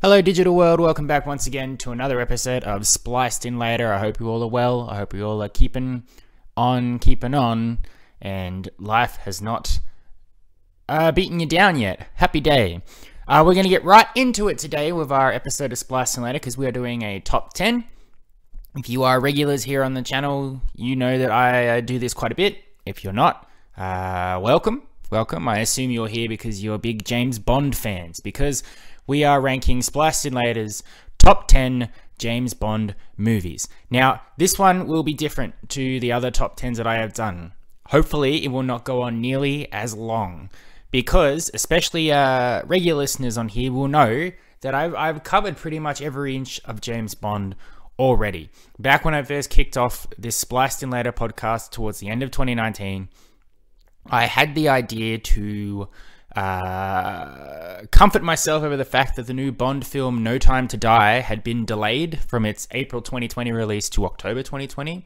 Hello digital world, welcome back once again to another episode of Spliced In Later. I hope you all are well, I hope you all are keeping on, and life has not beaten you down yet. Happy day. We're going to get right into it today with our episode of Spliced In Later because we are doing a top 10. If you are regulars here on the channel, you know that I do this quite a bit. If you're not, welcome. I assume you're here because you're big James Bond fans, because we are ranking Spliced In Later's top 10 James Bond movies. Now, this one will be different to the other top 10s that I have done. Hopefully, it will not go on nearly as long, because especially regular listeners on here will know that I've covered pretty much every inch of James Bond already. Back when I first kicked off this Spliced In Later podcast towards the end of 2019, I had the idea to comfort myself over the fact that the new Bond film No Time to Die had been delayed from its April 2020 release to October 2020.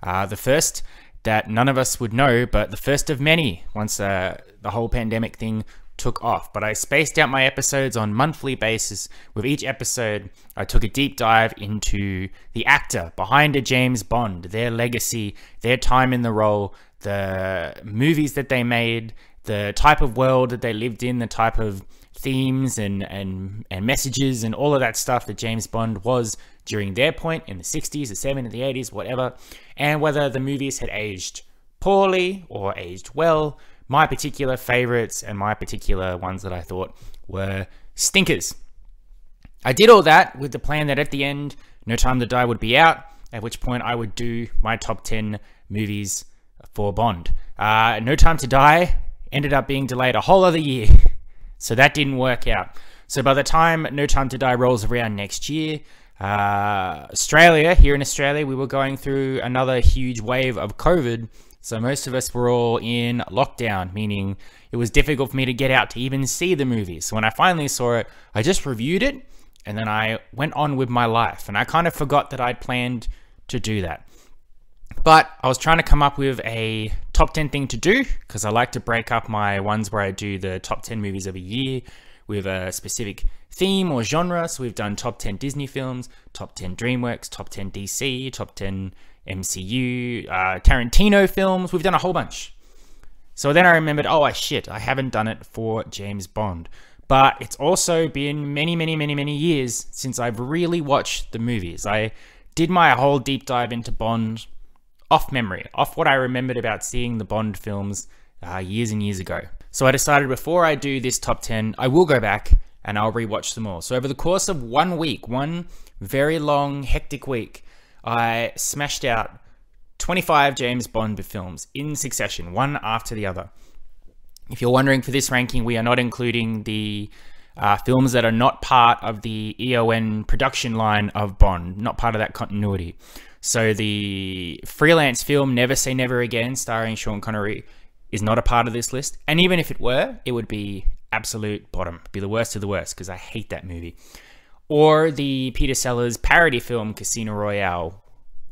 The first that none of us would know, but the first of many once the whole pandemic thing took off. But I spaced out my episodes on monthly basis. With each episode, I took a deep dive into the actor behind a James Bond, their legacy, their time in the role, the movies that they made, the type of world that they lived in, the type of themes and messages and all of that stuff that James Bond was during their point in the 60s, the 70s, the 80s, whatever, and whether the movies had aged poorly or aged well, my particular favorites and my particular ones that I thought were stinkers. I did all that with the plan that at the end, No Time to Die would be out, at which point I would do my top 10 movies for Bond. No Time to Die ended up being delayed a whole other year, so that didn't work out. So by the time No Time to Die rolls around next year, here in Australia, we were going through another huge wave of COVID, so most of us were all in lockdown, meaning it was difficult for me to get out to even see the movies. So when I finally saw it, I just reviewed it, and then I went on with my life, and I kind of forgot that I'd planned to do that. But I was trying to come up with a top 10 thing to do, because I like to break up my ones where I do the top 10 movies of a year with a specific theme or genre. So we've done top 10 Disney films, top 10 DreamWorks, top 10 DC, top 10 MCU, Tarantino films. We've done a whole bunch. So then I remembered, oh shit, I haven't done it for James Bond. But it's also been many years since I've really watched the movies. I did my whole deep dive into Bond off memory, off what I remembered about seeing the Bond films years and years ago. So I decided before I do this top 10, I will go back and I'll rewatch them all. So over the course of 1 week, one very long, hectic week, I smashed out 25 James Bond films in succession, one after the other. If you're wondering, for this ranking, we are not including the films that are not part of the EON production line of Bond, not part of that continuity. So the freelance film Never Say Never Again, starring Sean Connery, is not a part of this list. And even if it were, it would be absolute bottom. It'd be the worst of the worst, because I hate that movie. Or the Peter Sellers parody film Casino Royale.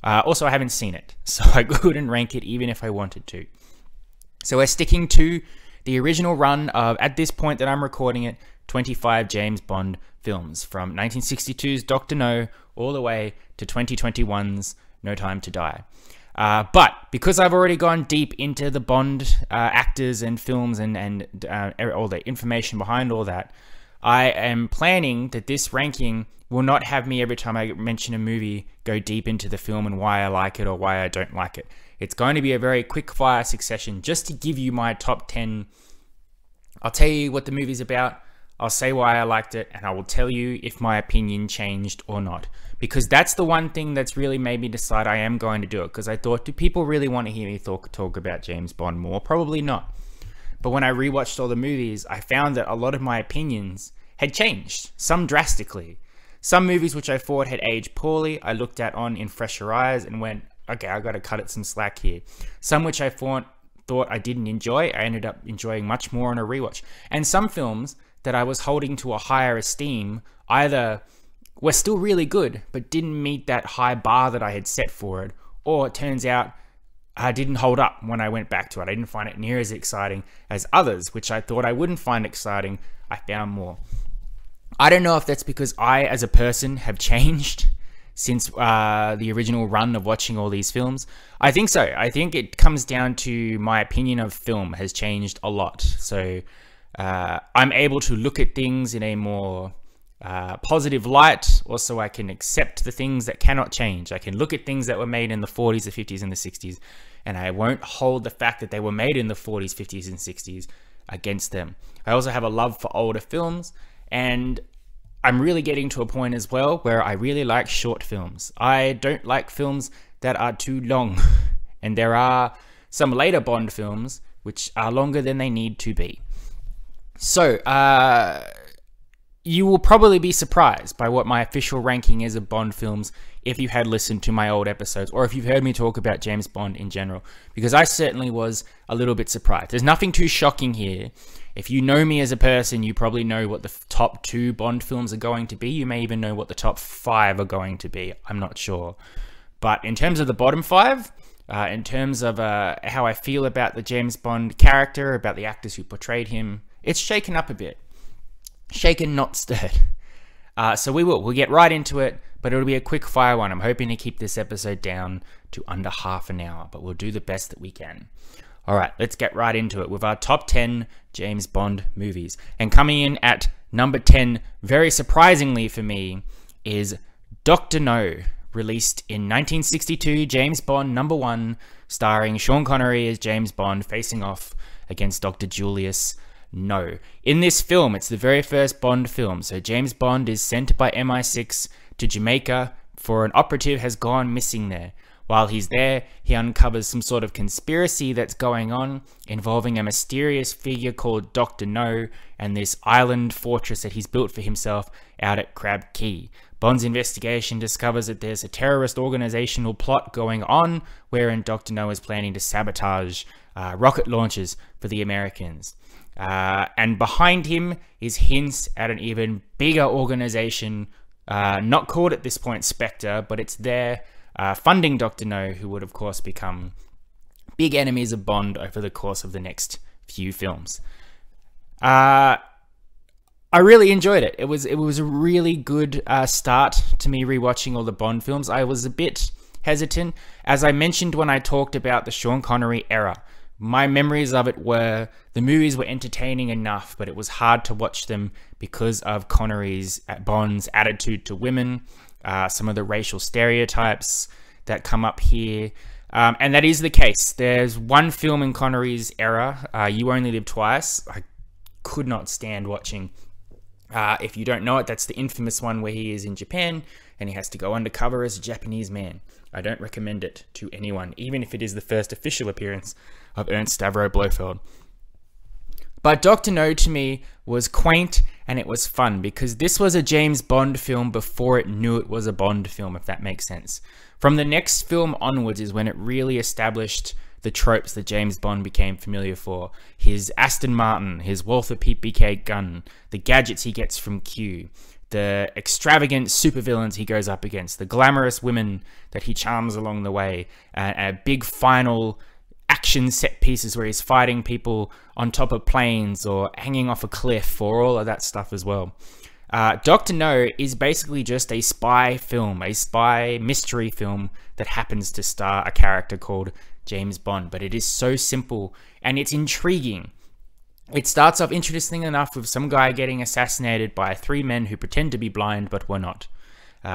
Also, I haven't seen it, so I couldn't rank it even if I wanted to. So we're sticking to the original run of, at this point that I'm recording it, 25 James Bond films, from 1962's Dr. No all the way to 2021's No Time to Die. But because I've already gone deep into the Bond actors and films and all the information behind all that, I am planning that this ranking will not have me every time I mention a movie go deep into the film and why I like it or why I don't like it. It's going to be a very quick fire succession just to give you my top 10. I'll tell you what the movie's about, I'll say why I liked it, and I will tell you if my opinion changed or not. Because that's the one thing that's really made me decide I am going to do it. Because I thought, do people really want to hear me talk about James Bond more? Probably not. But when I rewatched all the movies, I found that a lot of my opinions had changed, some drastically. Some movies which I thought had aged poorly, I looked at on in fresher eyes and went, okay, I got to cut it some slack here. Some which I thought I didn't enjoy, I ended up enjoying much more on a rewatch. And some films that I was holding to a higher esteem either were still really good, but didn't meet that high bar that I had set for it, or it turns out I didn't hold up when I went back to it. I didn't find it near as exciting as others, which I thought I wouldn't find exciting, I found more. I don't know if that's because I, as a person, have changed since the original run of watching all these films. I think so. I think it comes down to my opinion of film has changed a lot. So I'm able to look at things in a more positive light. Also, I can accept the things that cannot change. I can look at things that were made in the 40s, the 50s, and the 60s, and I won't hold the fact that they were made in the 40s, 50s, and 60s against them. I also have a love for older films, and I'm really getting to a point as well where I really like short films. I don't like films that are too long, and there are some later Bond films which are longer than they need to be. So, you will probably be surprised by what my official ranking is of Bond films if you had listened to my old episodes, or if you've heard me talk about James Bond in general, because I certainly was a little bit surprised. There's nothing too shocking here. If you know me as a person, you probably know what the top 2 Bond films are going to be. You may even know what the top 5 are going to be. I'm not sure. But in terms of the bottom 5, in terms of how I feel about the James Bond character, about the actors who portrayed him, it's shaken up a bit. Shaken, not stirred. So we'll get right into it, but it'll be a quick fire one. I'm hoping to keep this episode down to under half an hour, but we'll do the best that we can. All right, let's get right into it with our top 10 James Bond movies. And coming in at number 10, very surprisingly for me, is Dr. No, released in 1962, James Bond number 1, starring Sean Connery as James Bond facing off against Dr. Julius No. In this film, it's the very first Bond film, so James Bond is sent by MI6 to Jamaica for an operative has gone missing there. While he's there, he uncovers some sort of conspiracy that's going on involving a mysterious figure called Dr. No and this island fortress that he's built for himself out at Crab Key. Bond's investigation discovers that there's a terrorist organizational plot going on wherein Dr. No is planning to sabotage rocket launches for the Americans. And behind him is hints at an even bigger organization, not called at this point Spectre, but it's there funding Dr. No, who would of course become big enemies of Bond over the course of the next few films. I really enjoyed it. It was a really good start to me rewatching all the Bond films. I was a bit hesitant, as I mentioned when I talked about the Sean Connery era. My memories of it were the movies were entertaining enough, but it was hard to watch them because of Connery's, Bond's attitude to women, some of the racial stereotypes that come up here. And that is the case. There's one film in Connery's era, You Only Live Twice. I could not stand watching. If you don't know it, that's the infamous one where he is in Japan and he has to go undercover as a Japanese man. I don't recommend it to anyone, even if it is the first official appearance of Ernst Stavro Blofeld. But Dr. No to me was quaint and it was fun because this was a James Bond film before it knew it was a Bond film, if that makes sense. From the next film onwards is when it really established the tropes that James Bond became familiar for. His Aston Martin, his Walther PPK gun, the gadgets he gets from Q, the extravagant supervillains he goes up against, the glamorous women that he charms along the way, and big final action set pieces where he's fighting people on top of planes or hanging off a cliff, or all of that stuff as well. Dr. No is basically just a spy film, a spy mystery film that happens to star a character called James Bond, but it is so simple and it's intriguing. It starts off interesting enough with some guy getting assassinated by 3 men who pretend to be blind but were not.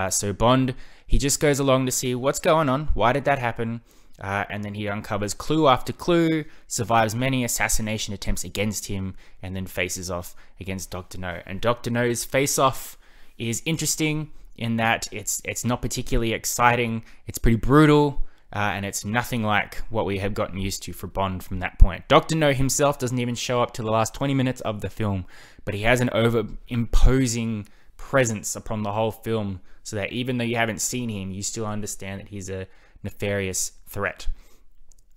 So Bond, he just goes along to see what's going on, why did that happen, and then he uncovers clue after clue, survives many assassination attempts against him, and then faces off against Dr. No. And Dr. No's face-off is interesting in that it's not particularly exciting, it's pretty brutal, and it's nothing like what we have gotten used to for Bond from that point. Dr. No himself doesn't even show up till the last 20 minutes of the film, but he has an over-imposing presence upon the whole film, so that even though you haven't seen him, you still understand that he's a nefarious threat.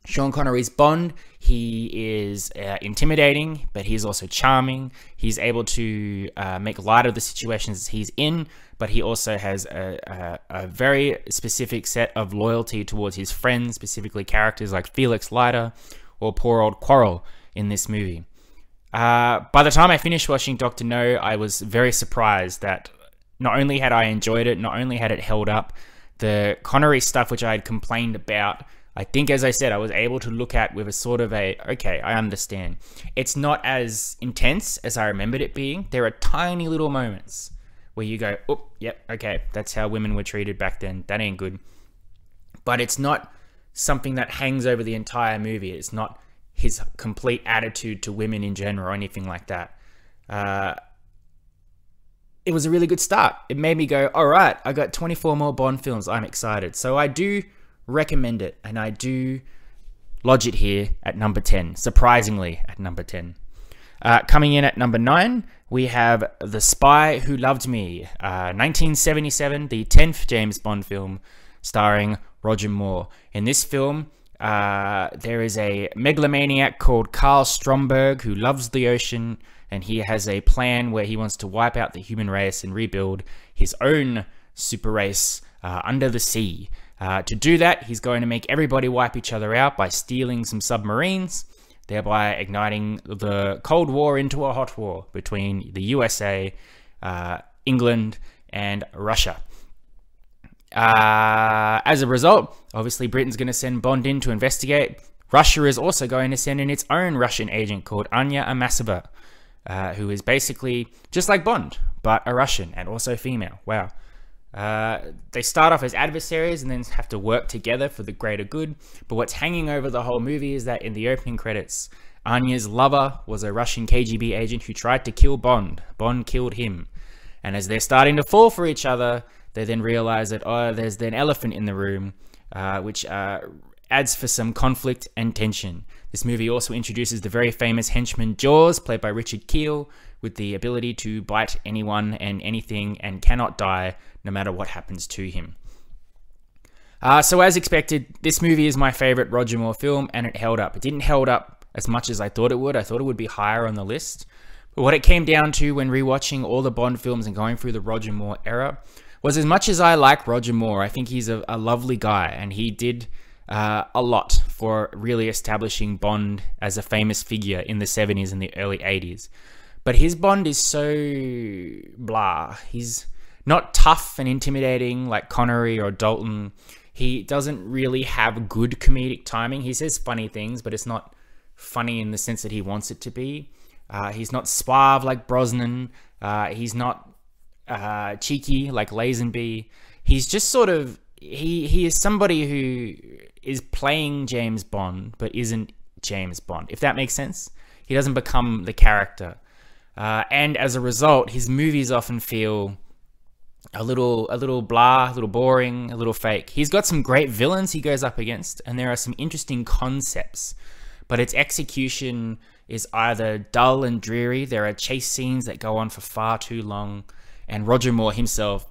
Sean Connery's Bond, he is intimidating, but he's also charming. He's able to make light of the situations he's in, but he also has a very specific set of loyalty towards his friends, specifically characters like Felix Leiter or poor old Quarrel in this movie. By the time I finished watching Dr. No, I was very surprised that not only had I enjoyed it, not only had it held up, the Connery stuff which I had complained about, I think, as I said, I was able to look at with a sort of a, okay, I understand. It's not as intense as I remembered it being. There are tiny little moments where you go, oh, yep, okay, that's how women were treated back then. That ain't good. But it's not something that hangs over the entire movie. It's not his complete attitude to women in general or anything like that. It was a really good start. It made me go, all right, I got 24 more Bond films. I'm excited. So I do recommend it, and I do lodge it here at number 10, surprisingly at number 10. Coming in at number 9, we have The Spy Who Loved Me, 1977, the 10th James Bond film starring Roger Moore. In this film, there is a megalomaniac called Carl Stromberg who loves the ocean, and he has a plan where he wants to wipe out the human race and rebuild his own super race under the sea. To do that, he's going to make everybody wipe each other out by stealing some submarines, thereby igniting the Cold War into a hot war between the USA, England, and Russia. As a result, obviously Britain's going to send Bond in to investigate. Russia is also going to send in its own Russian agent called Anya Amasova, who is basically just like Bond, but a Russian and also female. Wow. They start off as adversaries and then have to work together for the greater good. But what's hanging over the whole movie is that in the opening credits, Anya's lover was a Russian KGB agent who tried to kill Bond. Bond killed him. And as they're starting to fall for each other, they then realize that, oh, there's an elephant in the room, which adds for some conflict and tension. This movie also introduces the very famous henchman Jaws, played by Richard Kiel, with the ability to bite anyone and anything and cannot die no matter what happens to him. So as expected, this movie is my favorite Roger Moore film, and it held up. It didn't hold up as much as I thought it would. I thought it would be higher on the list. But what it came down to when rewatching all the Bond films and going through the Roger Moore era was, as much as I like Roger Moore, I think he's a lovely guy, and he did a lot for really establishing Bond as a famous figure in the 70s and the early 80s. But his Bond is so blah. He's not tough and intimidating like Connery or Dalton. He doesn't really have good comedic timing. He says funny things, but it's not funny in the sense that he wants it to be. He's not suave like Brosnan. He's not cheeky like Lazenby. He's just sort of, he is somebody who is playing James Bond, but isn't James Bond, if that makes sense. He doesn't become the character. And as a result, his movies often feel a little blah, a little boring, a little fake. He's got some great villains he goes up against, and there are some interesting concepts, but its execution is either dull and dreary. There are chase scenes that go on for far too long, and Roger Moore himself,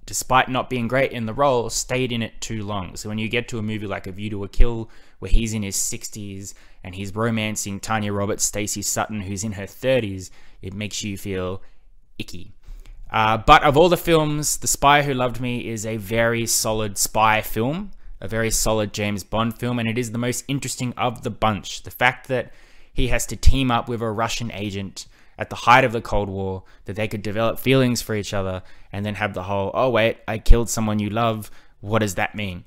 despite not being great in the role, stayed in it too long. So when you get to a movie like A View to a Kill, where he's in his 60s and he's romancing Tanya Roberts, Stacey Sutton, who's in her 30s, it makes you feel icky. But of all the films, The Spy Who Loved Me is a very solid spy film, a very solid James Bond film, and it is the most interesting of the bunch. The fact that he has to team up with a Russian agent at the height of the Cold War, that they could develop feelings for each other, and then have the whole, oh wait, I killed someone you love, what does that mean?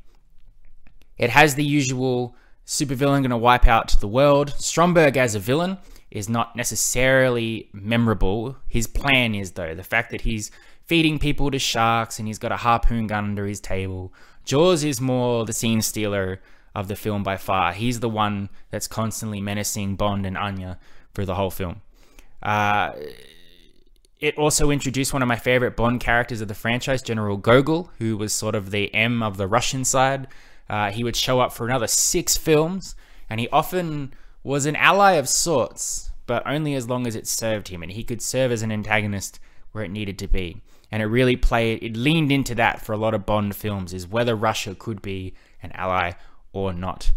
It has the usual supervillain gonna wipe out the world. Stromberg as a villain is not necessarily memorable. His plan is, though. The fact that he's feeding people to sharks and he's got a harpoon gun under his table. Jaws is more the scene stealer of the film by far. He's the one that's constantly menacing Bond and Anya through the whole film. It also introduced one of my favorite Bond characters of the franchise, General Gogol, who was sort of the M of the Russian side. He would show up for another 6 films, and he often was an ally of sorts, but only as long as it served him, and he could serve as an antagonist where it needed to be. And it leaned into that for a lot of Bond films, is whether Russia could be an ally or not.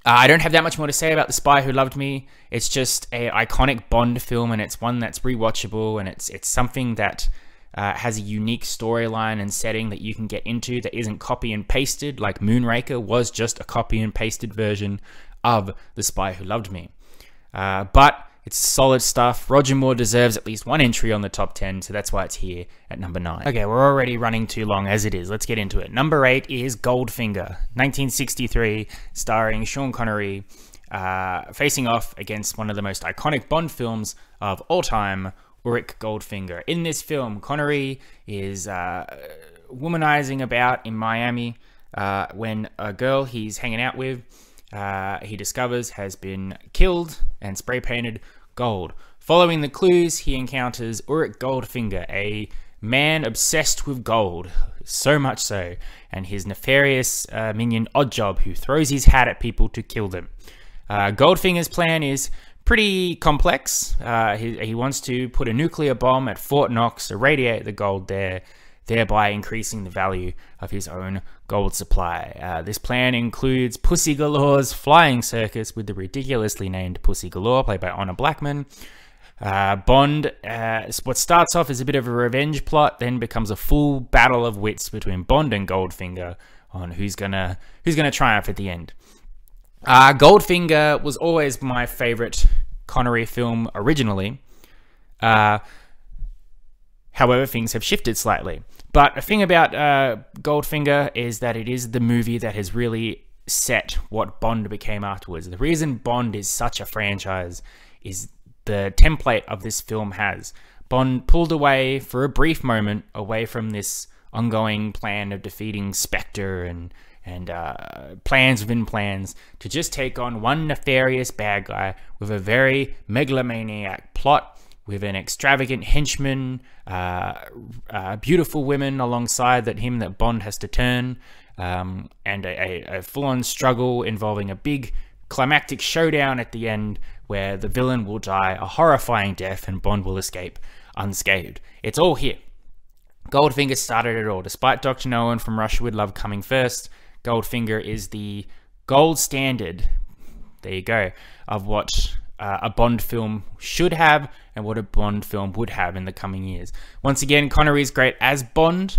I don't have that much more to say about The Spy Who Loved Me. It's just an iconic Bond film, and it's one that's rewatchable, and it's something that has a unique storyline and setting that you can get into that isn't copy and pasted, like Moonraker was just a copy and pasted version of The Spy Who Loved Me. But It's solid stuff. Roger Moore deserves at least one entry on the top 10, so that's why it's here at number 9. Okay, we're already running too long as it is. Let's get into it. Number 8 is Goldfinger, 1963, starring Sean Connery, facing off against one of the most iconic Bond films of all time, Ulrich Goldfinger. In this film, Connery is womanizing about in Miami when a girl he's hanging out with, he discovers has been killed and spray painted gold. Following the clues, he encounters Ulrich Goldfinger, a man obsessed with gold, so much so, and his nefarious minion Oddjob, who throws his hat at people to kill them. Goldfinger's plan is pretty complex. He wants to put a nuclear bomb at Fort Knox, irradiate the gold there, thereby increasing the value of his own gold supply. This plan includes Pussy Galore's flying circus with the ridiculously named Pussy Galore, played by Honor Blackman. Bond, what starts off as a bit of a revenge plot, then becomes a full battle of wits between Bond and Goldfinger on who's gonna triumph at the end. Goldfinger was always my favorite Connery film originally. However, things have shifted slightly. But the thing about Goldfinger is that it is the movie that has really set what Bond became afterwards. The reason Bond is such a franchise is the template of this film has. Bond pulled away for a brief moment away from this ongoing plan of defeating Spectre and plans within plans to just take on one nefarious bad guy with a very megalomaniac plot, with an extravagant henchman, beautiful women alongside that Bond has to turn, and a full-on struggle involving a big climactic showdown at the end where the villain will die a horrifying death and Bond will escape unscathed. It's all here. Goldfinger started it all. Despite Dr. No One from Russia with Love coming first, Goldfinger is the gold standard, there you go, of what a Bond film should have and what a Bond film would have in the coming years. Once again, Connery is great as Bond.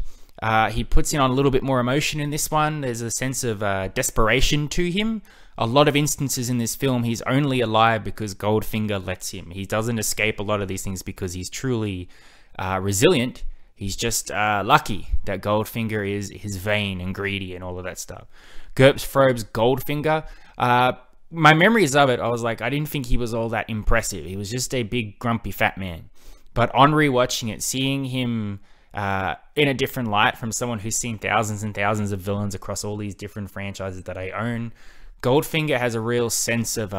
He puts in on a little bit more emotion in this one. There's a sense of desperation to him. A lot of instances in this film, he's only alive because Goldfinger lets him. He doesn't escape a lot of these things because he's truly resilient. He's just lucky that Goldfinger is vain and greedy and all of that stuff. Gertz Frobe's Goldfinger, my memories of it, I was like, I didn't think he was all that impressive. He was just a big, grumpy, fat man. But on rewatching it, seeing him in a different light from someone who's seen thousands and thousands of villains across all these different franchises that I own, Goldfinger has a real sense of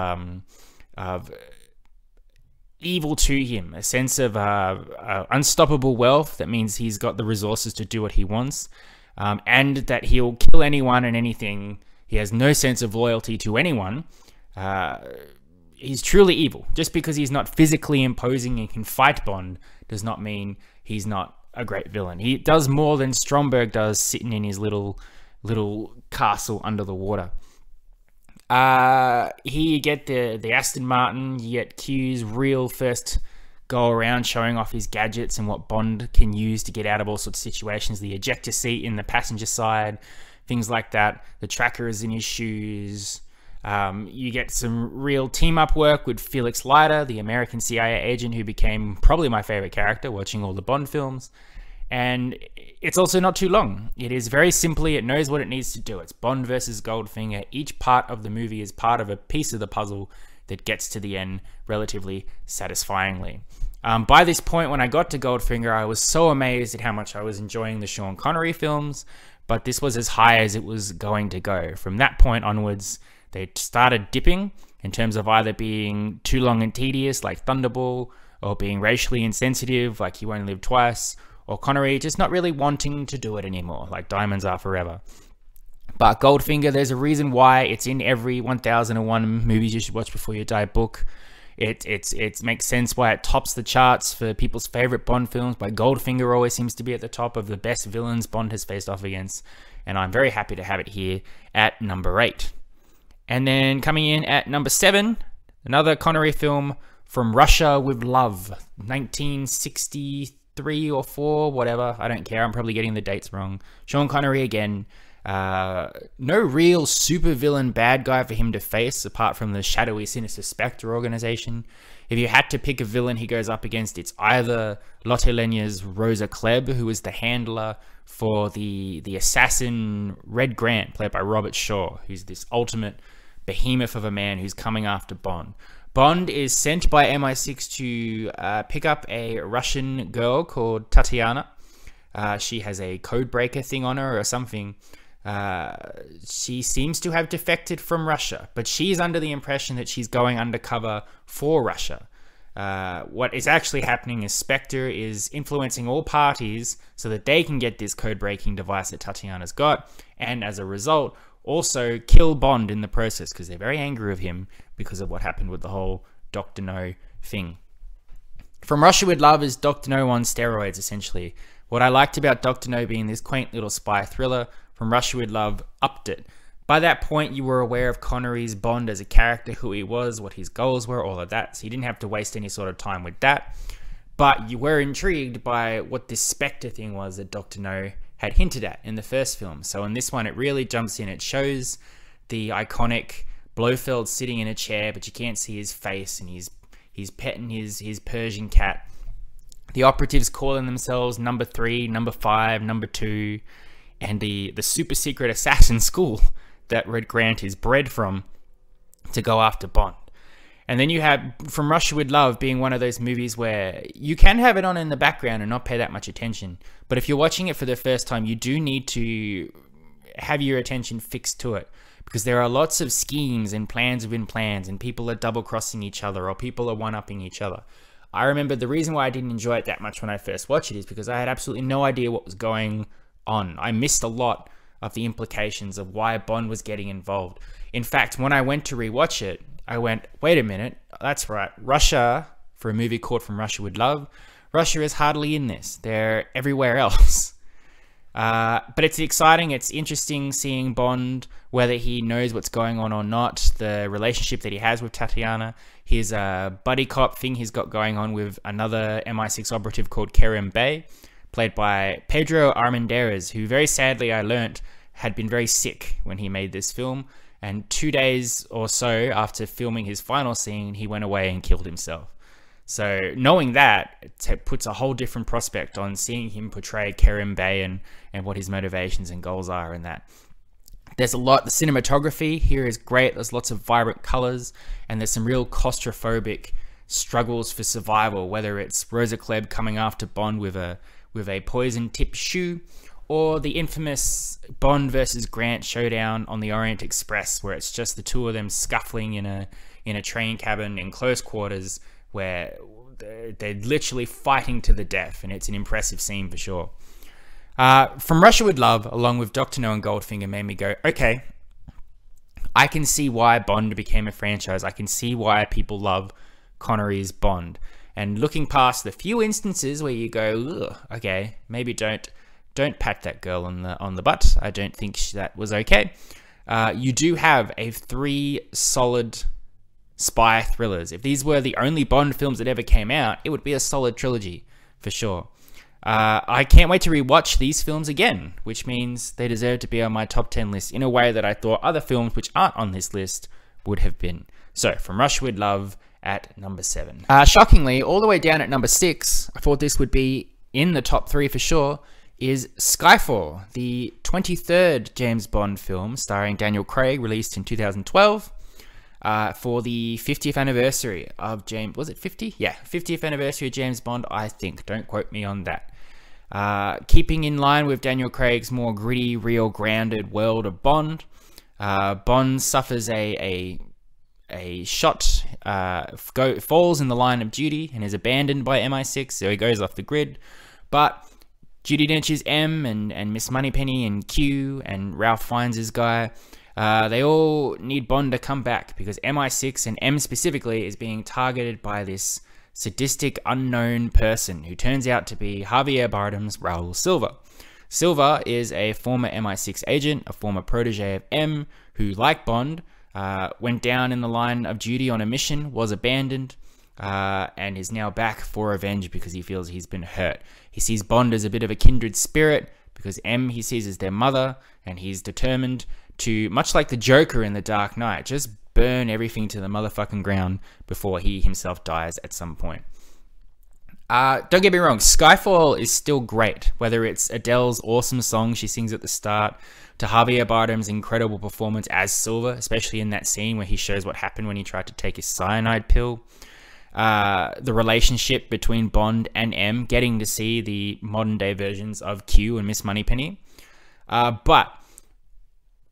evil to him, a sense of unstoppable wealth. That means he's got the resources to do what he wants, and that he'll kill anyone and anything. He has no sense of loyalty to anyone. He's truly evil. Just because he's not physically imposing and can fight Bond does not mean he's not a great villain. He does more than Stromberg does sitting in his little castle under the water. Here you get the Aston Martin, you get Q's real first go around showing off his gadgets and what Bond can use to get out of all sorts of situations. The ejector seat in the passenger side, things like that. The tracker is in his shoes. You get some real team-up work with Felix Leiter, the American CIA agent who became probably my favorite character watching all the Bond films. And it's also not too long. It is very simply, it knows what it needs to do. It's Bond versus Goldfinger. Each part of the movie is part of a piece of the puzzle that gets to the end relatively satisfyingly. By this point, when I got to Goldfinger, I was so amazed at how much I was enjoying the Sean Connery films, but this was as high as it was going to go. From that point onwards, they started dipping in terms of either being too long and tedious, like Thunderball, or being racially insensitive, like You Only Live Twice, or Connery just not really wanting to do it anymore, like Diamonds Are Forever. But Goldfinger, there's a reason why it's in every 1001 movies you should watch before you die book. It makes sense why it tops the charts for people's favorite Bond films, why Goldfinger always seems to be at the top of the best villains Bond has faced off against, and I'm very happy to have it here at number 8. And then coming in at number 7, another Connery film, From Russia with Love, 1963 or 4, whatever, I don't care, I'm probably getting the dates wrong. Sean Connery again. No real super villain bad guy for him to face apart from the shadowy sinister Spectre organization. if you had to pick a villain he goes up against, it's either Lotte Lenya's Rosa Klebb, who is the handler for the assassin Red Grant, played by Robert Shaw, who's this ultimate behemoth of a man who's coming after Bond. Bond is sent by MI6 to pick up a Russian girl called Tatiana. She has a codebreaker thing on her or something. She seems to have defected from Russia, but she's under the impression that she's going undercover for Russia. What is actually happening is Spectre is influencing all parties so that they can get this code-breaking device that Tatiana's got, and as a result, also kill Bond in the process, because they're very angry with him because of what happened with the whole Dr. No thing. From Russia with Love is Dr. No on steroids, essentially. What I liked about Dr. No being this quaint little spy thriller, From Russia with Love upped it. By that point, you were aware of Connery's Bond as a character, who he was, what his goals were, all of that, so you didn't have to waste any sort of time with that. But you were intrigued by what this Spectre thing was that Dr. No had hinted at in the first film. So in this one, it really jumps in. It shows the iconic Blofeld sitting in a chair, but you can't see his face, and he's petting his Persian cat. The operatives calling themselves number 3, number 5, number 2, and the super secret assassin school that Red Grant is bred from to go after Bond. And then you have From Russia with Love being one of those movies where you can have it on in the background and not pay that much attention. But if you're watching it for the first time, you do need to have your attention fixed to it, because there are lots of schemes and plans within plans, and people are double-crossing each other, or people are one-upping each other. I remember the reason why I didn't enjoy it that much when I first watched it is because I had absolutely no idea what was going on. I missed a lot of the implications of why Bond was getting involved. In fact, when I went to rewatch it, I went, wait a minute, that's right, Russia, for a movie called From Russia with Love, Russia is hardly in this. They're everywhere else. But it's exciting, it's interesting seeing Bond, whether he knows what's going on or not, the relationship that he has with Tatiana, his buddy cop thing he's got going on with another MI6 operative called Kerem Bey, played by Pedro Armendáriz, who very sadly I learnt had been very sick when he made this film, and 2 days or so after filming his final scene, he went away and killed himself. So knowing that, it puts a whole different prospect on seeing him portray Kerem Bey and what his motivations and goals are in that. There's a lot, the cinematography here is great, there's lots of vibrant colors, and there's some real claustrophobic struggles for survival, whether it's Rosa Klebb coming after Bond with a poison-tipped shoe, or the infamous Bond versus Grant showdown on the Orient Express, where it's just the two of them scuffling in a train cabin in close quarters, where they're literally fighting to the death, and it's an impressive scene for sure. From Russia with Love, along with Dr. No and Goldfinger, made me go, okay, I can see why Bond became a franchise. I can see why people love Connery's Bond. And looking past the few instances where you go, ugh, okay, maybe don't pat that girl on the butt. I don't think that was okay. You do have 3 solid spy thrillers. If these were the only Bond films that ever came out, it would be a solid trilogy for sure. I can't wait to rewatch these films again, which means they deserve to be on my top 10 list in a way that I thought other films which aren't on this list would have been. So, From Russia with Love at number 7. Shockingly, all the way down at number 6, I thought this would be in the top 3 for sure, is Skyfall, the 23rd James Bond film starring Daniel Craig, released in 2012 for the 50th anniversary of James... Was it 50? Yeah, 50th anniversary of James Bond, I think. Don't quote me on that. Keeping in line with Daniel Craig's more gritty, real, grounded world of Bond, Bond suffers a shot, falls in the line of duty and is abandoned by MI6, so he goes off the grid. But Judi Dench's M and Miss Moneypenny and Q and Ralph Fiennes' guy, they all need Bond to come back because MI6 and M specifically is being targeted by this sadistic unknown person who turns out to be Javier Bardem's Raul Silva. Silva is a former MI6 agent, a former protege of M, who, like Bond, went down in the line of duty on a mission, was abandoned, and is now back for revenge because he feels he's been hurt. He sees Bond as a bit of a kindred spirit because M he sees as their mother, and he's determined to, much like the Joker in The Dark Knight, just burn everything to the motherfucking ground before he himself dies at some point. Don't get me wrong, Skyfall is still great, whether it's Adele's awesome song she sings at the start, to Javier Bardem's incredible performance as Silver, especially in that scene where he shows what happened when he tried to take his cyanide pill. The relationship between Bond and M, getting to see the modern day versions of Q and Miss Moneypenny. But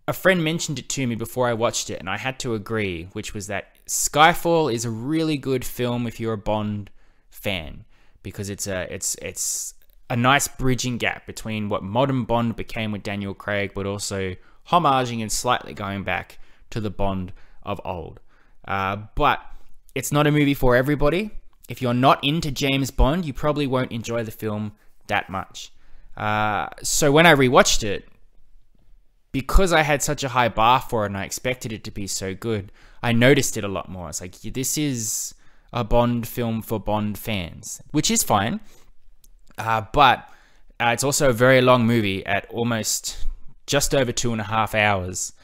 a friend mentioned it to me before I watched it, and I had to agree, which was that Skyfall is a really good film if you're a Bond fan, because it's a nice bridging gap between what modern Bond became with Daniel Craig, but also homaging and slightly going back to the Bond of old. But it's not a movie for everybody. If you're not into James Bond, you probably won't enjoy the film that much. So when I rewatched it, because I had such a high bar for it and I expected it to be so good, I noticed it a lot more. It's like, this is a Bond film for Bond fans, which is fine. But it's also a very long movie at almost just over 2.5 hours.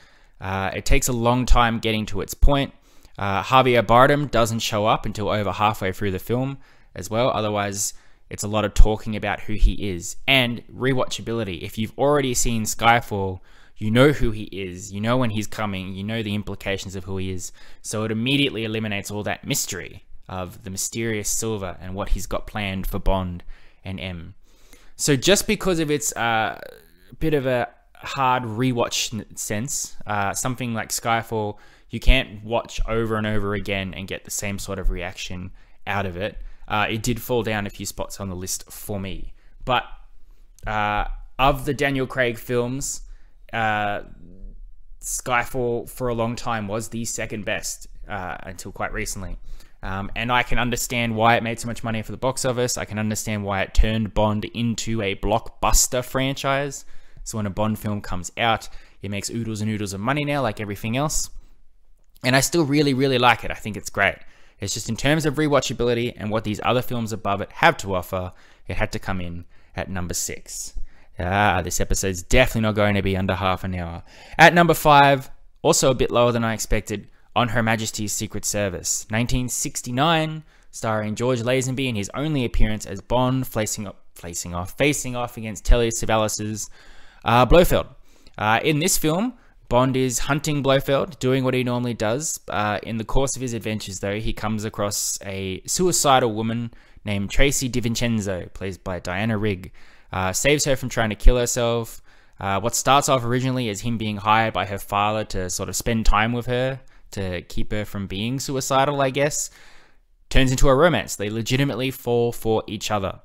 It takes a long time getting to its point. Javier Bardem doesn't show up until over halfway through the film as well. Otherwise, it's a lot of talking about who he is. And rewatchability. If you've already seen Skyfall, you know who he is. You know when he's coming. You know the implications of who he is. So it immediately eliminates all that mystery of the mysterious Silver and what he's got planned for Bond and M. So just because of its bit of a hard rewatch sense, something like Skyfall, you can't watch over and over again and get the same sort of reaction out of it. It did fall down a few spots on the list for me. But of the Daniel Craig films, Skyfall for a long time was the second best until quite recently. And I can understand why it made so much money for the box office. I can understand why it turned Bond into a blockbuster franchise. So when a Bond film comes out, it makes oodles and oodles of money now, like everything else. And I still really, really like it. I think it's great. It's just in terms of rewatchability and what these other films above it have to offer, it had to come in at number 6. This episode's definitely not going to be under half an hour. At number 5, also a bit lower than I expected, On Her Majesty's Secret Service, 1969, starring George Lazenby in his only appearance as Bond, facing off against Telly Savalas's Blofeld. In this film, Bond is hunting Blofeld, doing what he normally does. In the course of his adventures, though, he comes across a suicidal woman named Tracy DiVincenzo, played by Diana Rigg. Saves her from trying to kill herself. What starts off originally as him being hired by her father to sort of spend time with her, to keep her from being suicidal, I guess, turns into a romance. They legitimately fall for each other.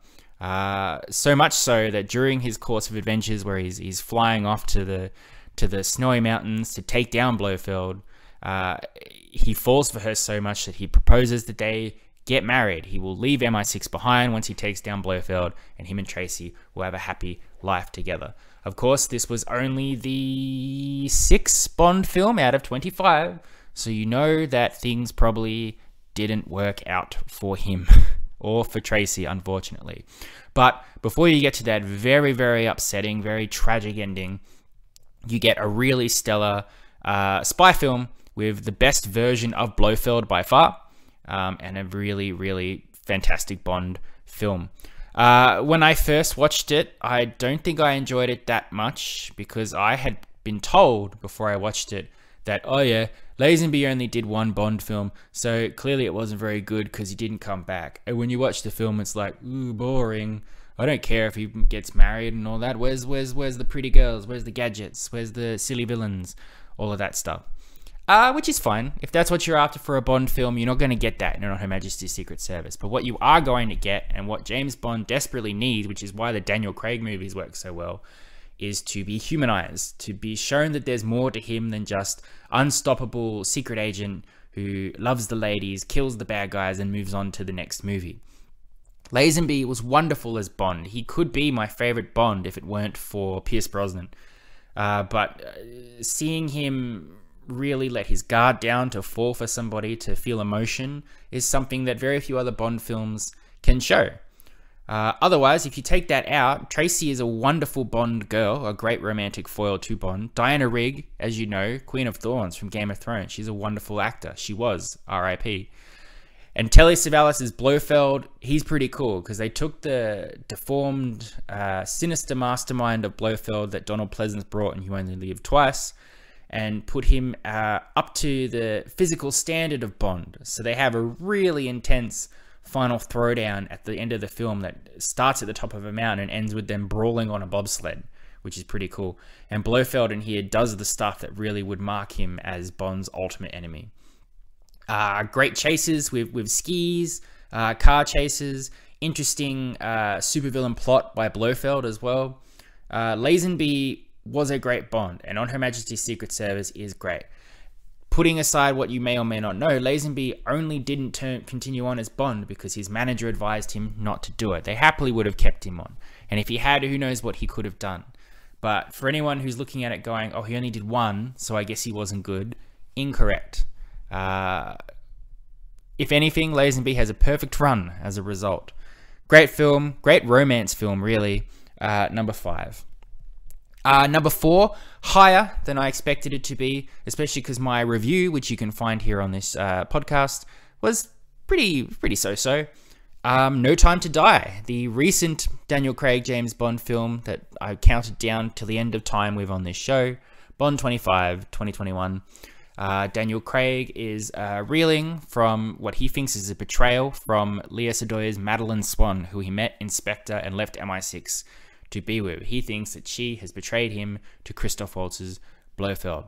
So much so that during his course of adventures, where he's flying off to the snowy mountains to take down Blofeld, he falls for her so much that he proposes that they get married. He will leave MI6 behind once he takes down Blofeld, and him and Tracy will have a happy life together. Of course, this was only the 6th Bond film out of 25, so you know that things probably didn't work out for him or for Tracy, unfortunately. But before you get to that very, very upsetting, very tragic ending, you get a really stellar spy film with the best version of Blofeld by far, and a really, really fantastic Bond film. When I first watched it, I don't think I enjoyed it that much, because I had been told before I watched it that, oh yeah, Lazenby only did one Bond film, so clearly it wasn't very good because he didn't come back. And when you watch the film, it's like, ooh, boring. I don't care if he gets married and all that. Where's the pretty girls? Where's the gadgets? Where's the silly villains? All of that stuff. Which is fine. If that's what you're after for a Bond film, you're not going to get that in On Her Majesty's Secret Service. But what you are going to get, and what James Bond desperately needs, which is why the Daniel Craig movies work so well, is to be humanized, to be shown that there's more to him than just unstoppable secret agent who loves the ladies, kills the bad guys, and moves on to the next movie. Lazenby was wonderful as Bond. He could be my favorite Bond if it weren't for Pierce Brosnan. But seeing him really let his guard down to fall for somebody, to feel emotion, is something that very few other Bond films can show. Otherwise, if you take that out, Tracy is a wonderful Bond girl, a great romantic foil to Bond. Diana Rigg, as you know, Queen of Thorns from Game of Thrones. She's a wonderful actor. She was, R.I.P. And Telly Savalas as Blofeld. He's pretty cool because they took the deformed, sinister mastermind of Blofeld that Donald Pleasance brought in You Only Live Twice and put him up to the physical standard of Bond. So they have a really intense final throwdown at the end of the film that starts at the top of a mountain and ends with them brawling on a bobsled, which is pretty cool. And Blofeld in here does the stuff that really would mark him as Bond's ultimate enemy. Great chases with skis, car chases, interesting supervillain plot by Blofeld as well. Lazenby was a great Bond, and On Her Majesty's Secret Service is great. Putting aside what you may or may not know, Lazenby only didn't continue on as Bond because his manager advised him not to do it. They happily would have kept him on. And if he had, who knows what he could have done. But for anyone who's looking at it going, oh, he only did one, so I guess he wasn't good, incorrect. If anything, Lazenby has a perfect run as a result. Great film, great romance film, really. Number 5. Number 4, higher than I expected it to be, especially because my review, which you can find here on this podcast, was pretty so-so. No Time to Die, the recent Daniel Craig James Bond film that I counted down till the end of time with on this show, Bond 25, 2021. Daniel Craig is reeling from what he thinks is a betrayal from Lea Sedoya's Madeline Swan, who he met in Spectre and left MI6 to be with. He thinks that she has betrayed him to Christoph Waltz's Blofeld.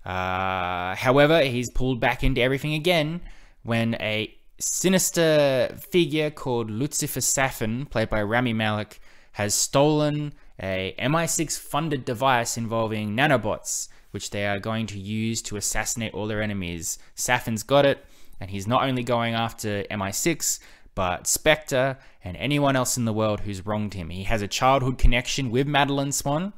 However, he's pulled back into everything again when a sinister figure called Lucifer Safin, played by Rami Malek, has stolen a MI6 funded device involving nanobots, which they are going to use to assassinate all their enemies. Safin's got it, and he's not only going after MI6, but Spectre and anyone else in the world who's wronged him. He has a childhood connection with Madeline Swan,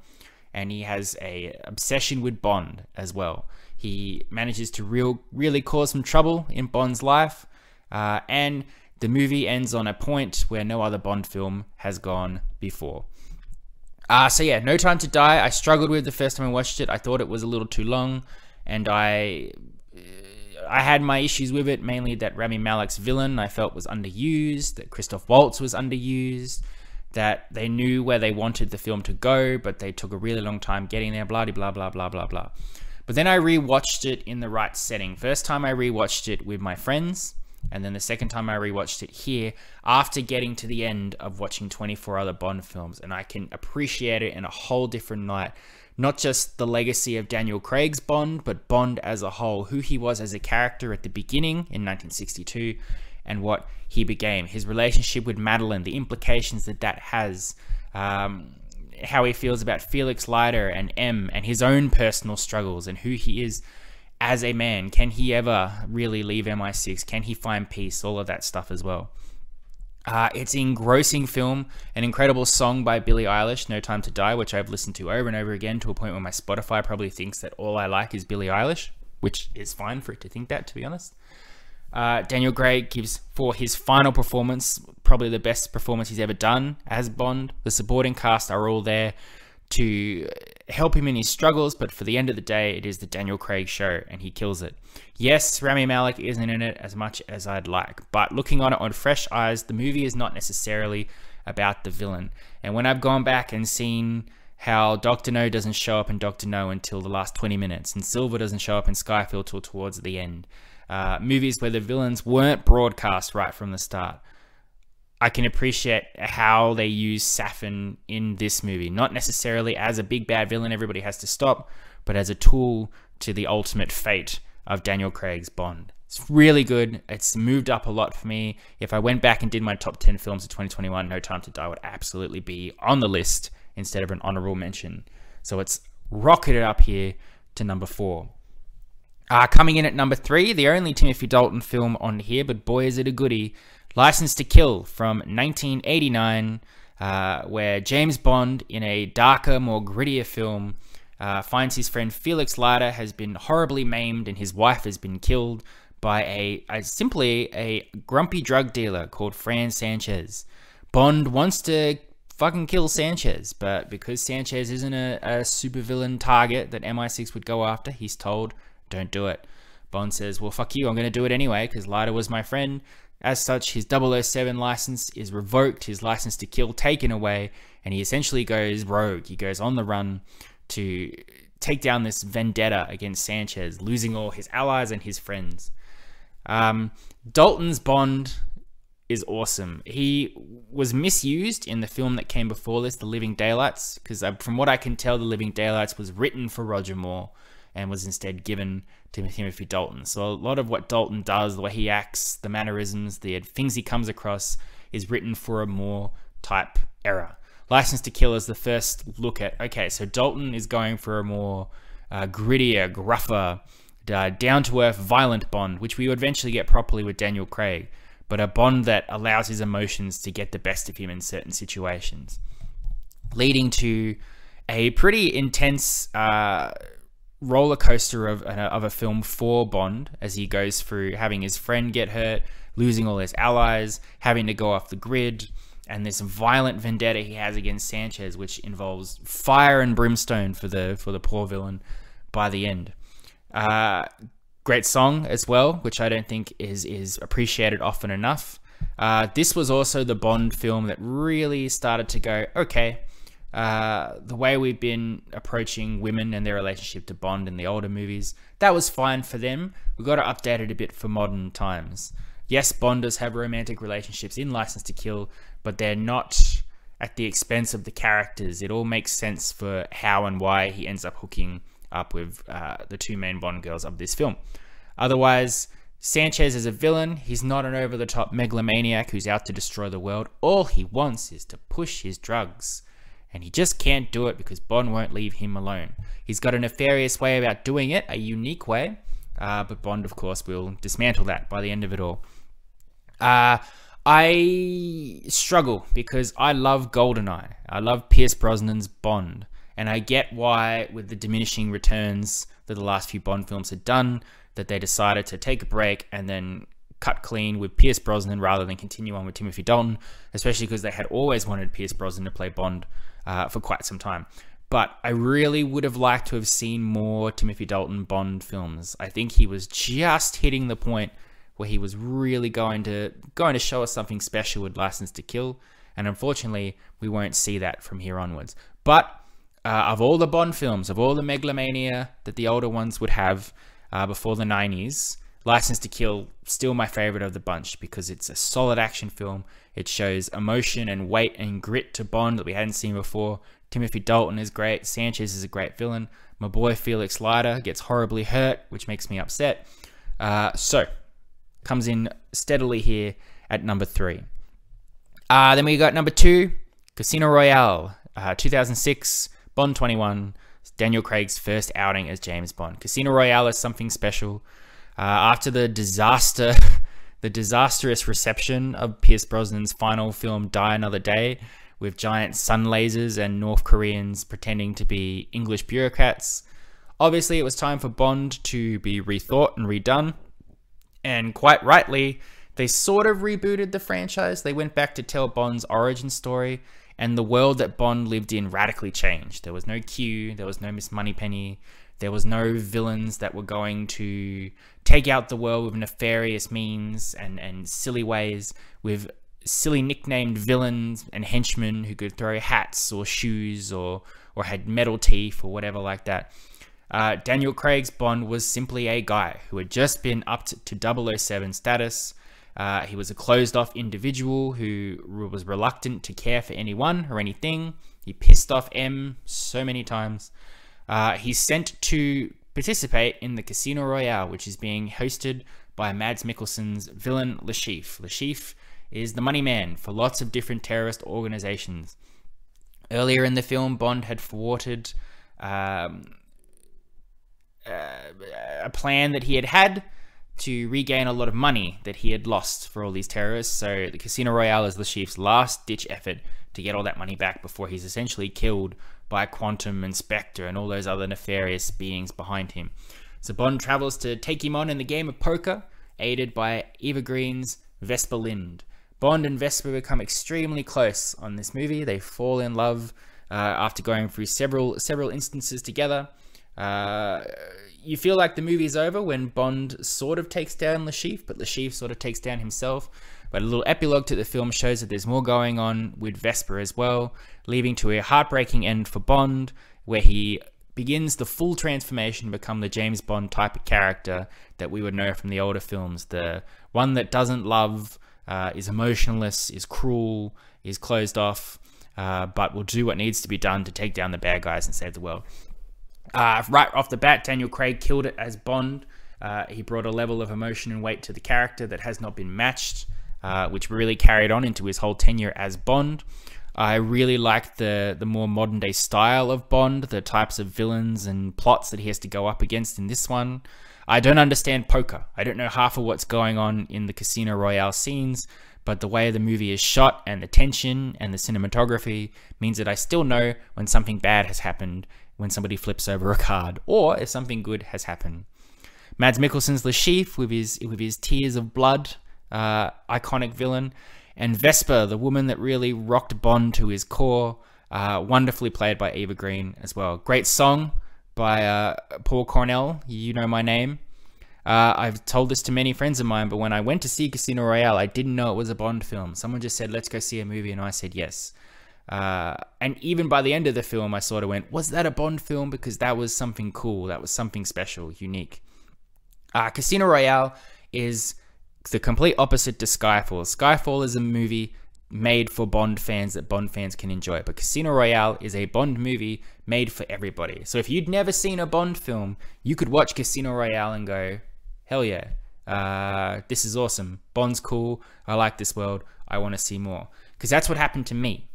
and he has a obsession with Bond as well. He manages to really cause some trouble in Bond's life, and the movie ends on a point where no other Bond film has gone before. So yeah, No Time to Die, I struggled with the first time I watched it. I thought it was a little too long, and I had my issues with it, mainly that Rami Malek's villain I felt was underused, that Christoph Waltz was underused, that they knew where they wanted the film to go, but they took a really long time getting there, blah, blah, blah, blah, blah, blah. But then I rewatched it in the right setting. First time I rewatched it with my friends, and then the second time I rewatched it here after getting to the end of watching 24 other Bond films, and I can appreciate it in a whole different light. Not just the legacy of Daniel Craig's Bond, but Bond as a whole, who he was as a character at the beginning in 1962, and what he became. His relationship with Madeline, the implications that that has, how he feels about Felix Leiter and M, and his own personal struggles, and who he is as a man. Can he ever really leave MI6? Can he find peace? All of that stuff as well. It's an engrossing film, an incredible song by Billie Eilish, No Time to Die, which I've listened to over and over again to a point where my Spotify probably thinks that all I like is Billie Eilish, which is fine for it to think that, to be honest. Daniel Craig gives, for his final performance, probably the best performance he's ever done as Bond. The supporting cast are all there to help him in his struggles, but for the end of the day, it is the Daniel Craig show, and he kills it. Yes, Rami Malek isn't in it as much as I'd like, but looking on it on fresh eyes, the movie is not necessarily about the villain. And when I've gone back and seen how Dr. No doesn't show up in Dr. No until the last 20 minutes, and Silver doesn't show up in Skyfield till towards the end, movies where the villains weren't broadcast right from the start, I can appreciate how they use Safin in this movie. Not necessarily as a big bad villain everybody has to stop, but as a tool to the ultimate fate of Daniel Craig's Bond. It's really good. It's moved up a lot for me. If I went back and did my top 10 films of 2021, No Time to Die would absolutely be on the list instead of an honorable mention. So it's rocketed up here to number 4. Coming in at number 3, the only Timothy Dalton film on here, but boy is it a goodie, License to Kill from 1989, where James Bond, in a darker, more grittier film, finds his friend Felix Leiter has been horribly maimed and his wife has been killed by simply a grumpy drug dealer called Fran Sanchez. Bond wants to fucking kill Sanchez, but because Sanchez isn't a supervillain target that MI6 would go after, he's told, don't do it. Bond says, well, fuck you, I'm going to do it anyway, because Leiter was my friend. As such, his 007 license is revoked, his license to kill taken away, and he essentially goes rogue. He goes on the run to take down this vendetta against Sanchez, losing all his allies and his friends. Dalton's Bond is awesome. He was misused in the film that came before this, The Living Daylights, because from what I can tell, The Living Daylights was written for Roger Moore and was instead given to Timothy Dalton. So a lot of what Dalton does, the way he acts, the mannerisms, the things he comes across, is written for a Moore type era. License to Kill is the first look at, okay, so Dalton is going for a more grittier, gruffer, down-to-earth, violent Bond, which we would eventually get properly with Daniel Craig, but a Bond that allows his emotions to get the best of him in certain situations, leading to a pretty intense roller coaster of a film for Bond, as he goes through having his friend get hurt, losing all his allies, having to go off the grid, and this violent vendetta he has against Sanchez, which involves fire and brimstone for the poor villain by the end. Great song as well, which I don't think is appreciated often enough. This was also the Bond film that really started to go, okay, the way we've been approaching women and their relationship to Bond in the older movies, that was fine for them. We've got to update it a bit for modern times. Yes, Bonders have romantic relationships in License to Kill, but they're not at the expense of the characters. It all makes sense for how and why he ends up hooking up with the two main Bond girls of this film. Otherwise, Sanchez is a villain. He's not an over-the-top megalomaniac who's out to destroy the world. All he wants is to push his drugs, and he just can't do it because Bond won't leave him alone. He's got a nefarious way about doing it, a unique way, but Bond, of course, will dismantle that by the end of it all. I struggle because I love GoldenEye. I love Pierce Brosnan's Bond. And I get why, with the diminishing returns that the last few Bond films had done, that they decided to take a break and then cut clean with Pierce Brosnan rather than continue on with Timothy Dalton, especially because they had always wanted Pierce Brosnan to play Bond for quite some time. But I really would have liked to have seen more Timothy Dalton Bond films. I think he was just hitting the point where he was really going to show us something special with License to Kill, and unfortunately, we won't see that from here onwards. But of all the Bond films, of all the megalomania that the older ones would have before the 90s, License to Kill, still my favorite of the bunch because it's a solid action film. It shows emotion and weight and grit to Bond that we hadn't seen before. Timothy Dalton is great. Sanchez is a great villain. My boy Felix Leiter gets horribly hurt, which makes me upset. So, comes in steadily here at number 3. Then we got number 2, Casino Royale, 2006, Bond 21, Daniel Craig's first outing as James Bond. Casino Royale is something special. After the disastrous reception of Pierce Brosnan's final film, Die Another Day, with giant sun lasers and North Koreans pretending to be English bureaucrats, obviously it was time for Bond to be rethought and redone. And quite rightly, they sort of rebooted the franchise. They went back to tell Bond's origin story, and the world that Bond lived in radically changed. There was no Q, there was no Miss Moneypenny, there was no villains that were going to take out the world with nefarious means and silly ways, with silly nicknamed villains and henchmen who could throw hats or shoes or had metal teeth or whatever like that. Daniel Craig's Bond was simply a guy who had just been upped to 007 status. He was a closed-off individual who was reluctant to care for anyone or anything. He pissed off M so many times. He's sent to participate in the Casino Royale, which is being hosted by Mads Mikkelsen's villain, Le Chiffre. Le Chiffre is the money man for lots of different terrorist organizations. Earlier in the film, Bond had thwarted a plan that he had to regain a lot of money that he had lost for all these terrorists. So the Casino Royale is Le Chiffre's last-ditch effort to get all that money back before he's essentially killed by Quantum and Spectre and all those other nefarious beings behind him. So Bond travels to take him on in the game of poker, aided by Eva Green's Vesper Lind. Bond and Vesper become extremely close on this movie. They fall in love after going through several instances together. You feel like the movie's over when Bond sort of takes down Le Chiffre, but Le Chiffre sort of takes down himself. But a little epilogue to the film shows that there's more going on with Vesper as well, leading to a heartbreaking end for Bond, where he begins the full transformation to become the James Bond type of character that we would know from the older films. The one that doesn't love, is emotionless, is cruel, is closed off, but will do what needs to be done to take down the bad guys and save the world. Right off the bat, Daniel Craig killed it as Bond. He brought a level of emotion and weight to the character that has not been matched, which really carried on into his whole tenure as Bond. I really liked the more modern day style of Bond, the types of villains and plots that he has to go up against in this one. I don't understand poker. I don't know half of what's going on in the Casino Royale scenes, but the way the movie is shot and the tension and the cinematography means that I still know when something bad has happened, when somebody flips over a card, or if something good has happened. Mads Mikkelsen's Le Chiffre with his tears of blood, iconic villain, and Vesper, the woman that really rocked Bond to his core, wonderfully played by Eva Green as well. Great song by Paul Cornell, You Know My Name. I've told this to many friends of mine, but when I went to see Casino Royale, I didn't know it was a Bond film. Someone just said, let's go see a movie, and I said yes. And even by the end of the film, I sort of went, was that a Bond film? Because that was something cool. That was something special, unique. Casino Royale is the complete opposite to Skyfall. Skyfall is a movie made for Bond fans that Bond fans can enjoy, but Casino Royale is a Bond movie made for everybody. So if you'd never seen a Bond film, you could watch Casino Royale and go, hell yeah, this is awesome. Bond's cool. I like this world. I want to see more. Because that's what happened to me.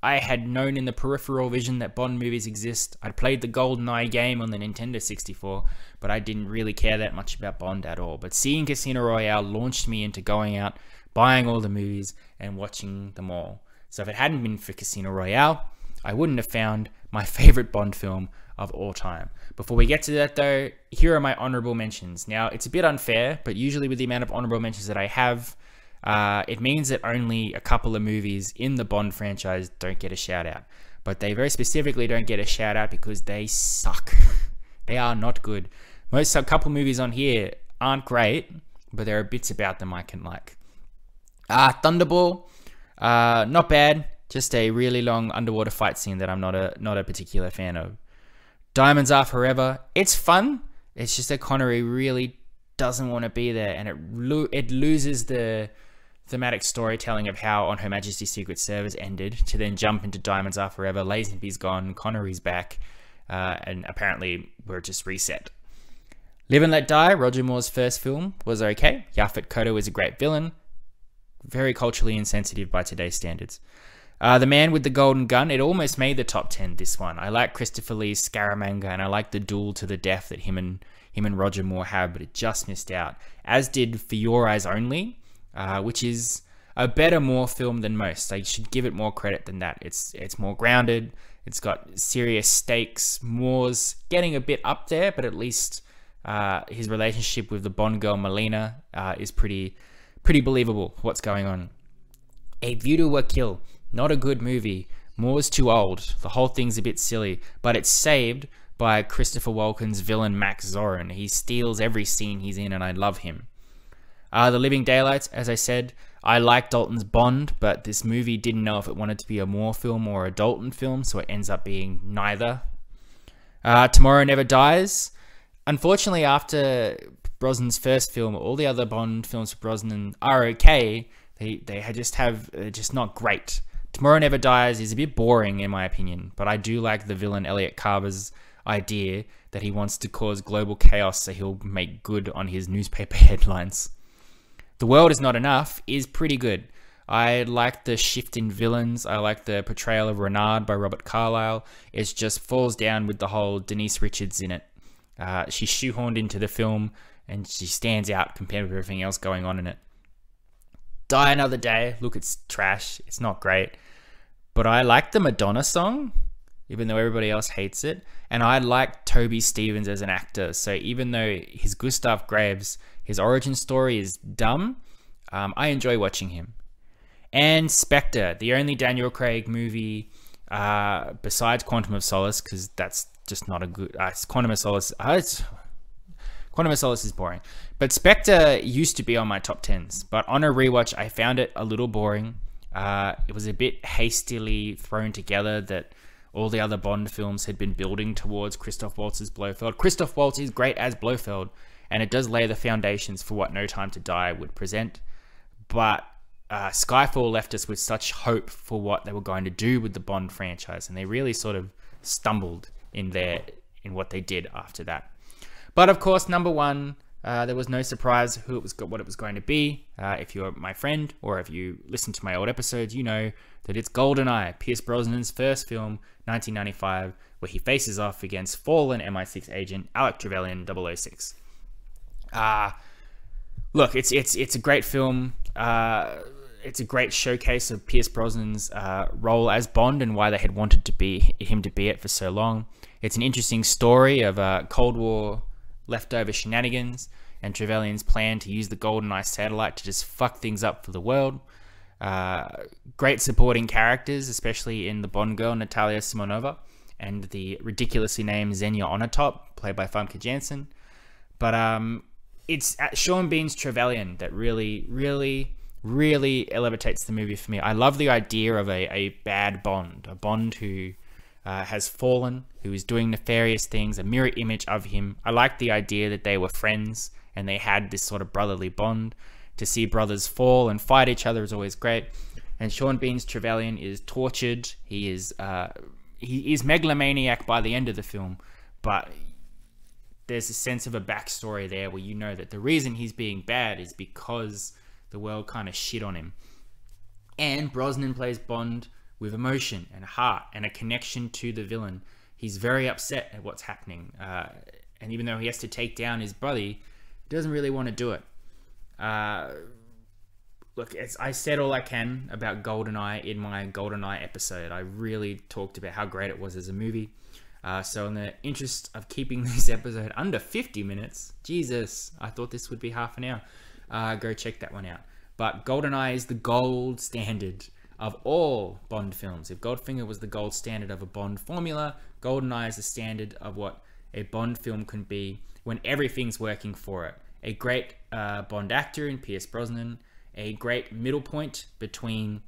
I had known in the peripheral vision that Bond movies exist. I'd played the GoldenEye game on the Nintendo 64, but I didn't really care that much about Bond at all. But seeing Casino Royale launched me into going out, buying all the movies, and watching them all. So if it hadn't been for Casino Royale, I wouldn't have found my favorite Bond film of all time. Before we get to that though, here are my honorable mentions. Now, it's a bit unfair, but usually with the amount of honorable mentions that I have, it means that only a couple of movies in the Bond franchise don't get a shout out. But they very specifically don't get a shout out because they suck. They are not good. A couple movies on here aren't great, but there are bits about them I can like. Thunderball, not bad. Just a really long underwater fight scene that I'm not a particular fan of. Diamonds Are Forever. It's fun. It's just that Connery really doesn't want to be there, and it loses the thematic storytelling of how On Her Majesty's Secret Service ended to then jump into Diamonds Are Forever. Lazenby's gone, Connery's back, and apparently we're just reset. Live and Let Die, Roger Moore's first film, was okay. Yaphet Kotto is a great villain. Very culturally insensitive by today's standards. The Man with the Golden Gun, it almost made the top 10, this one. I like Christopher Lee's Scaramanga, and I like the duel to the death that him and Roger Moore have, but it just missed out. As did For Your Eyes Only, which is a better Moore film than most. I should give it more credit than that. It's more grounded. It's got serious stakes. Moore's getting a bit up there, but at least his relationship with the Bond girl Melina is pretty believable. What's going on? A View to a Kill, not a good movie. Moore's too old. The whole thing's a bit silly, but it's saved by Christopher Walken's villain Max Zorin. He steals every scene he's in, and I love him. The Living Daylights, as I said, I like Dalton's Bond, but this movie didn't know if it wanted to be a Moore film or a Dalton film, so it ends up being neither. Tomorrow Never Dies. Unfortunately, after Brosnan's first film, all the other Bond films for Brosnan are okay. They're just not great. Tomorrow Never Dies is a bit boring in my opinion, but I do like the villain Elliot Carver's idea that he wants to cause global chaos so he'll make good on his newspaper headlines. The World Is Not Enough is pretty good. I like the shift in villains. I like the portrayal of Renard by Robert Carlyle. It just falls down with the whole Denise Richards in it. She's shoehorned into the film and she stands out compared with everything else going on in it. Die Another Day. Look, it's trash. It's not great. But I like the Madonna song, even though everybody else hates it. And I like Toby Stephens as an actor. So even though his Gustav Graves, his origin story is dumb, I enjoy watching him. And Spectre, the only Daniel Craig movie besides Quantum of Solace, because that's just not a good... Quantum of Solace is boring. But Spectre used to be on my top 10s, but on a rewatch, I found it a little boring. It was a bit hastily thrown together that all the other Bond films had been building towards Christoph Waltz's Blofeld. Christoph Waltz is great as Blofeld, and it does lay the foundations for what No Time to Die would present. But Skyfall left us with such hope for what they were going to do with the Bond franchise, and they really sort of stumbled in what they did after that. But of course, number one, there was no surprise what it was going to be. If you're my friend, or if you listen to my old episodes, you know that it's GoldenEye, Pierce Brosnan's first film, 1995, where he faces off against fallen MI6 agent Alec Trevelyan, 006. Look, it's a great film. It's a great showcase of Pierce Brosnan's role as Bond and why they had wanted him to be it for so long. It's an interesting story of Cold War leftover shenanigans and Trevelyan's plan to use the GoldenEye satellite to just fuck things up for the world. Great supporting characters, especially in the Bond girl Natalia Simonova and the ridiculously named Xenia Onatop, played by Famke Janssen. But it's Sean Bean's Trevelyan that really elevates the movie for me. I love the idea of a bad Bond, a Bond who has fallen, who is doing nefarious things, a mirror image of him. I like the idea that they were friends and they had this sort of brotherly bond. To see brothers fall and fight each other is always great. And Sean Bean's Trevelyan is tortured. He is megalomaniac by the end of the film, but there's a sense of a backstory there where you know that the reason he's being bad is because the world kind of shit on him. And Brosnan plays Bond with emotion and heart and a connection to the villain. He's very upset at what's happening. And even though he has to take down his brother, he doesn't really want to do it. Look, I said all I can about GoldenEye in my GoldenEye episode. I really talked about how great it was as a movie. So in the interest of keeping this episode under 50 minutes, Jesus, I thought this would be half an hour. Go check that one out. But GoldenEye is the gold standard of all Bond films. If Goldfinger was the gold standard of a Bond formula, GoldenEye is the standard of what a Bond film can be when everything's working for it. A great Bond actor in Pierce Brosnan, a great middle point between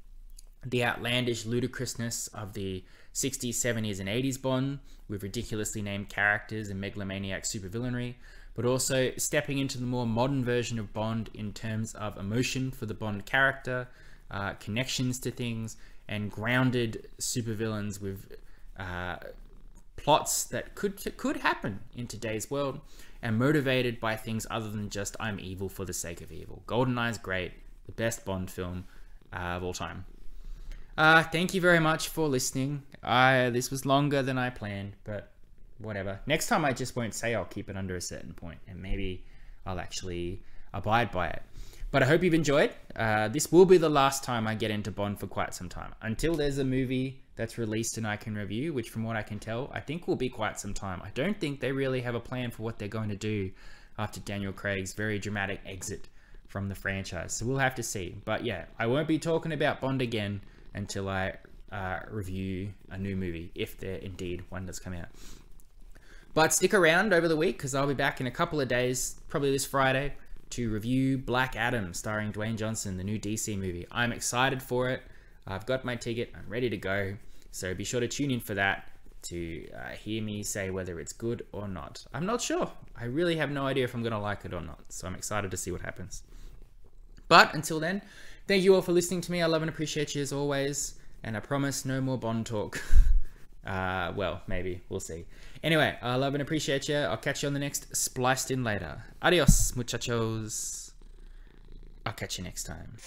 the outlandish ludicrousness of the 60s, 70s, and 80s Bond with ridiculously named characters and megalomaniac supervillainy, but also stepping into the more modern version of Bond in terms of emotion for the Bond character, connections to things, and grounded supervillains with plots that could happen in today's world, and motivated by things other than just I'm evil for the sake of evil. GoldenEye's great, the best Bond film of all time. Thank you very much for listening. This was longer than I planned, but whatever. Next time I just won't say I'll keep it under a certain point, and maybe I'll actually abide by it. But I hope you've enjoyed. This will be the last time I get into Bond for quite some time. Until there's a movie that's released and I can review, which from what I can tell, I think will be quite some time. I don't think they really have a plan for what they're going to do after Daniel Craig's very dramatic exit from the franchise. So we'll have to see. But yeah, I won't be talking about Bond again until I review a new movie, if there indeed one does come out. But stick around over the week, because I'll be back in a couple of days, probably this Friday, to review Black Adam, starring Dwayne Johnson, the new DC movie. I'm excited for it. I've got my ticket. I'm ready to go. So be sure to tune in for that to hear me say whether it's good or not. I'm not sure. I really have no idea if I'm going to like it or not. So I'm excited to see what happens. But until then, thank you all for listening to me. I love and appreciate you as always. And I promise no more Bond talk. Well, maybe. We'll see. Anyway, I love and appreciate you. I'll catch you on the next Spliced In Later. Adios, muchachos. I'll catch you next time.